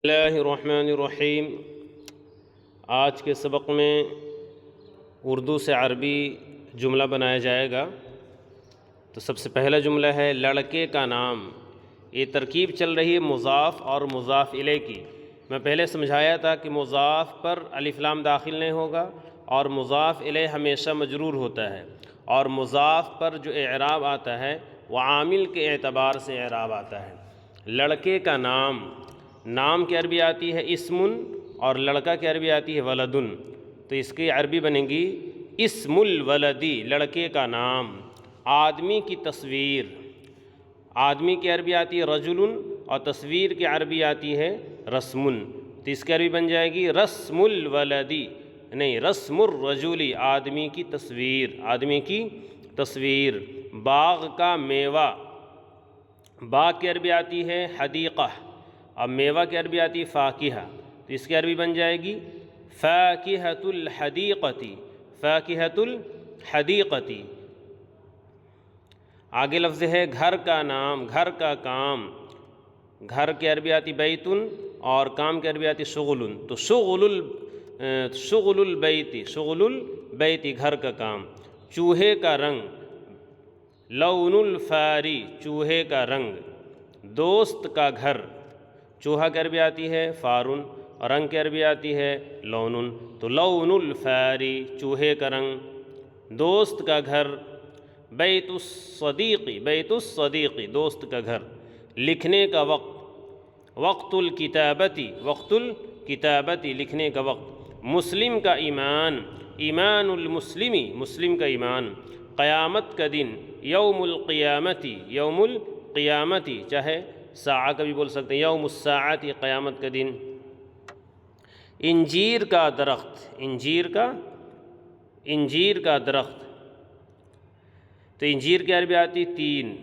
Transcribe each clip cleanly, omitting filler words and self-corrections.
اللہ الرحمن الرحیم۔ آج کے سبق میں اردو سے عربی جملہ بنایا جائے گا۔ تو سب سے پہلا جملہ ہے لڑکے کا نام۔ یہ ترکیب چل رہی ہے مضاف اور مضاف الیہ کی۔ میں پہلے سمجھایا تھا کہ مضاف پر الف لام داخل نہیں ہوگا اور مضاف الیہ ہمیشہ مجرور ہوتا ہے، اور مضاف پر جو اعراب آتا ہے وہ عامل کے اعتبار سے اعراب آتا ہے۔ لڑکے کا نام، نام کی عربی آتی ہے اسمن، اور لڑکا کی عربی آتی ہے ولدن۔ تو اس کی عربی بنے گی اسم الولدی، لڑکے کا نام۔ آدمی کی تصویر، آدمی کی عربی آتی ہے رجل، اور تصویر کی عربی آتی ہے رسم۔ تو اس کی عربی بن جائے گی رسم الولدی، نہیں رسم الرجلی، آدمی کی تصویر، آدمی کی تصویر۔ باغ کا میوہ، باغ کی عربی آتی ہے حدیقہ، اب میوہ کی عربی آتی ہے فاکہہ۔ تو اس کی عربی بن جائے گی فاکہۃ الحدیقۃ، فاکہۃ الحدیقۃ۔ آگے لفظ ہے گھر کا نام، گھر کا کام۔ گھر کی عربی آتی بیتن، اور کام کی عربی آتی شغل۔ تو شغل البیت، شغل البیت، گھر کا کام۔ چوہے کا رنگ، لون الفاری، چوہے کا رنگ۔ دوست کا گھر، چوہا کی عربی آتی ہے فارن، اور رنگ کی عربی آتی ہے لون۔ تو لون الفاری، چوہے کا رنگ۔ دوست کا گھر، بیت الصدیقی، بیت الصدیقی، دوست کا گھر۔ لکھنے کا وقت، وقت الکتابتی، وقت الکتابتی، لکھنے کا وقت۔ مسلم کا ایمان، ایمان المسلمی، مسلم کا ایمان۔ قیامت کا دن، یوم القیامتی، یوم القیامتی، چاہے ساعہ کا بھی بول سکتے ہیں، یوم الساعۃ، قیامت کا دن۔ انجیر کا درخت، انجیر کا درخت۔ تو انجیر کی عربی آتی تین،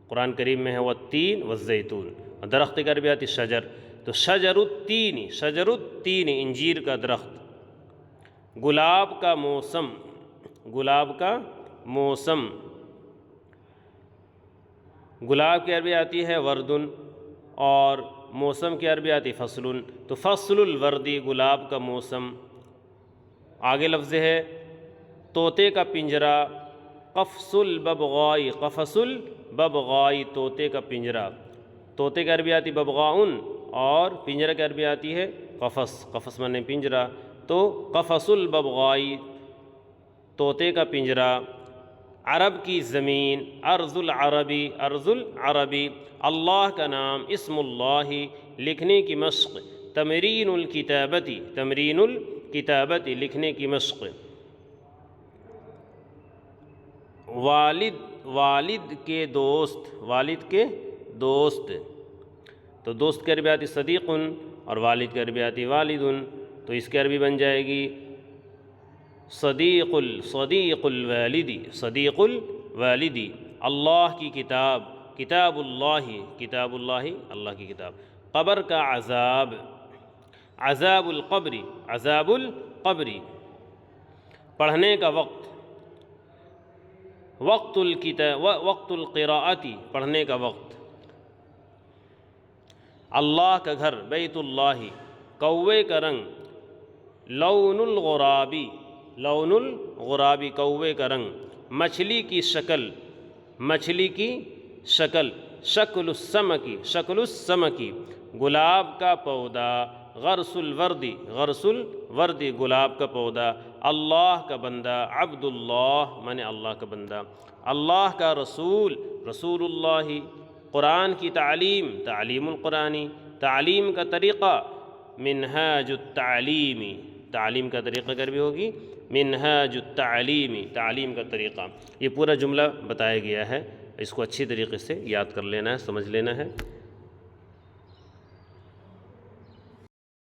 قرآن کریم میں ہے والتین والزیتون، اور درخت کی عربی آتی شجر۔ تو شجر التین، شجر التین، انجیر کا درخت۔ گلاب کا موسم، گلاب کا موسم۔ گلاب کی عربی آتی ہے وردن، اور موسم کی عربی آتی فصل۔ تو فصل الوردی، گلاب کا موسم۔ آگے لفظ ہے طوطے کا پنجرہ، قفص الببغائی، قفص الببغائی، طوطے کا پنجرہ۔ طوطے کی عربی آتی ببغاؤن، اور پنجرہ کی عربی آتی ہے قفص، قفص معنی پنجرہ۔ تو قفص الببغائی، طوطے کا پنجرہ۔ عرب کی زمین، ارض العربی، ارض العربی۔ اللہ کا نام، اسم اللہ، لکھنے کی مشق۔ تمرین الکتابتی، تمرین الکتابتی، لکھنے کی مشق۔ والد، والد کے دوست، والد کے دوست۔ تو دوست کی عربی آتی صدیق، اور والد کی عربی آتی والد۔ تو اس کی عربی بن جائے گی صدیق صدیق الوالدی، صدیق الوالدی۔ اللہ کی کتاب، کتاب اللہ، کتاب اللہ، اللہ کی کتاب۔ قبر کا عذاب، عذاب القبر، عذاب القبر۔ پڑھنے کا وقت، وقت وقت القراءۃ، پڑھنے کا وقت۔ اللہ کا گھر، بیت اللہ۔ کوے کا رنگ، لون الغرابی، لون الغرابی، کوے کا رنگ۔ مچھلی کی شکل، مچھلی کی شکل۔ شکل السمکی، شکل السمکی۔ گلاب کا پودا، غرس الوردی، غرس الوردی، گلاب کا پودا۔ اللہ کا بندہ، عبد اللہ، معنی اللہ کا بندہ۔ اللہ کا رسول، رسول اللہ۔ قرآن کی تعلیم، تعلیم القرآنی۔ تعلیم کا طریقہ، منہاج التعلیم، تعلیم کا طریقہ کر بھی ہوگی منہاج التعلیم، تعلیم کا طریقہ۔ یہ پورا جملہ بتایا گیا ہے، اس کو اچھی طریقے سے یاد کر لینا ہے، سمجھ لینا ہے۔